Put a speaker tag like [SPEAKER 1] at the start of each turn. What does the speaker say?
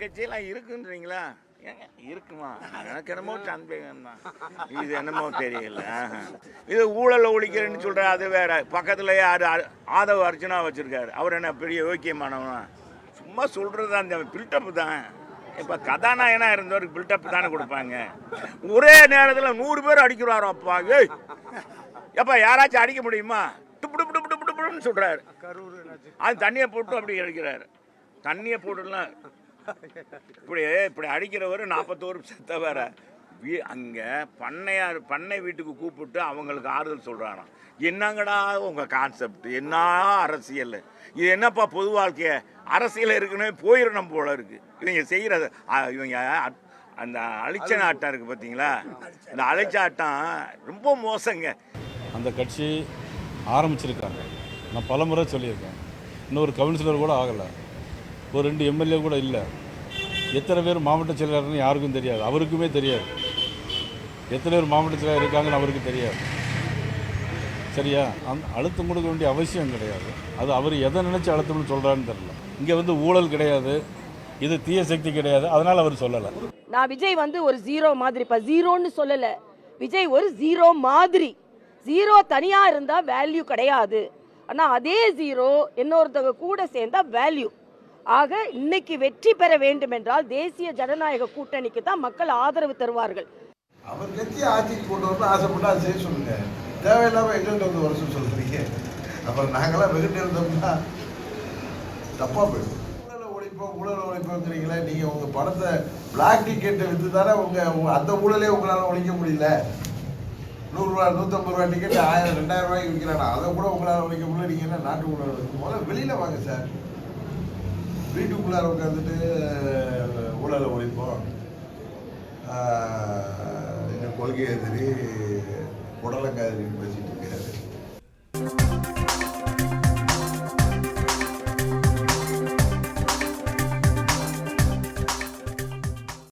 [SPEAKER 1] கட்சியெல்லாம் இருக்குன்றீங்களா? ஏங்க இருக்குமா? எனக்கு என்னமோ சந்தேகம் தான். இது என்னமோ தெரியல. இது ஊழலை ஒழிக்கிறேன்னு சொல்கிற அது வேற. பக்கத்தில் யார் ஆதவ அர்ச்சனா வச்சுருக்காரு. அவர் என்ன பெரிய யோக்கியமானவனா? சும்மா சொல்கிறது அந்த பில்டப்பு தான். இப்போ கதாநாயகனாக இருந்தவருக்கு பில்டப் தானே கொடுப்பாங்க. ஒரே நேரத்தில் 100 பேர் அடிக்கிறாரோ அப்பா. ஏய் எப்போ யாராச்சும் அடிக்க முடியுமா? டுப்புன்னு சொல்கிறாரு. அது தண்ணியை போட்டு அப்படி அடிக்கிறாரு. தண்ணியை போட்டுலாம் இப்படி அடிக்கிறவர் 41 செத்த வேற. அங்கே பண்ணை வீட்டுக்கு கூப்பிட்டு அவங்களுக்கு ஆறுதல் சொல்கிறாராம். என்னங்கடா உங்கள் கான்செப்ட், என்ன அரசியல் இது, என்னப்பா பொது வாழ்க்கைய அரசியல் இருக்குன்னு போயிடணும் போல இருக்கு. இவங்க செய்கிறது இவங்க அந்த அழிச்ச ஆட்டம் இருக்குது பார்த்தீங்களா? அந்த அழிச்ச ஆட்டம் ரொம்ப மோசங்க.
[SPEAKER 2] அந்த கட்சி ஆரம்பிச்சிருக்காங்க. நான் பல முறை சொல்லியிருக்கேன். இன்னொரு கவுன்சிலர் கூட ஆகலை, ஒரு 2 எம்எல்ஏ கூட இல்லை. எத்தனை பேர் மாவட்ட செயலாளர்னு யாருக்கும் தெரியாது, அவருக்குமே தெரியாது. எத்தனை பேர் மாவட்ட செயலாளர் இருக்காங்கன்னு அவருக்கு தெரியாது. சரியா? அழுத்தம் கொடுக்க வேண்டிய அவசியம் கிடையாது. அது அவர் எதை நினச்சி அழுத்தம்னு சொல்கிறான்னு தெரியல. இங்கே ஊழல் கிடையாது, இது தீய சக்தி கிடையாது, அதனால் அவர் சொல்லலை.
[SPEAKER 3] நான் விஜய் ஒரு ஜீரோ மாதிரி, இப்போ ஜீரோன்னு சொல்லலை. விஜய் ஒரு ஜீரோ மாதிரி. ஜீரோ தனியாக இருந்தால் வேல்யூ கிடையாது. ஆனால் அதே ஜீரோ இன்னொருத்தவங்க கூட சேர்ந்தா வேல்யூ. ஆக இன்னைக்கு வெற்றி பெற வேண்டும் என்றால் தேசிய ஜனநாயக கூட்டணிக்கு தான் மக்கள் ஆதரவு தருவார்கள்.
[SPEAKER 4] அவர் கட்சி ஆட்சிக்கு கொண்டு வரணும் ஆசைப்பட்டு அதை செய்ய சொல்லுங்க. தேவையில்லாமல் எங்கள்கிட்ட வருஷம் சொல்கிறீங்க. அப்புறம் நாங்களாம் வெகுட்டு இருந்தோம்னா தப்பாக போயிடும். ஊழலை ஒழிப்போங்கிறீங்களா? நீங்கள் உங்கள் படத்தை பிளாக் டிக்கெட்டை விற்று தானே அந்த ஊழலே உங்களால் ஒழிக்க முடியல. 100 ரூபா 150 ரூபா டிக்கெட் 1000 2000 ரூபாய்க்கு விற்கிறானா? அதை கூட உங்களால் ஒழிக்க முடியல. நீங்கள் என்ன நாட்டு ஊழல் முதல்ல வெளியில் வாங்க சார். வீட்டுக்குள்ளார உட்காந்துட்டு ஊழலை ஒழிப்போம், எங்கள் கொள்கை எதிரி உடலங்காதிரின்னு பேசிட்டு இருக்காரு.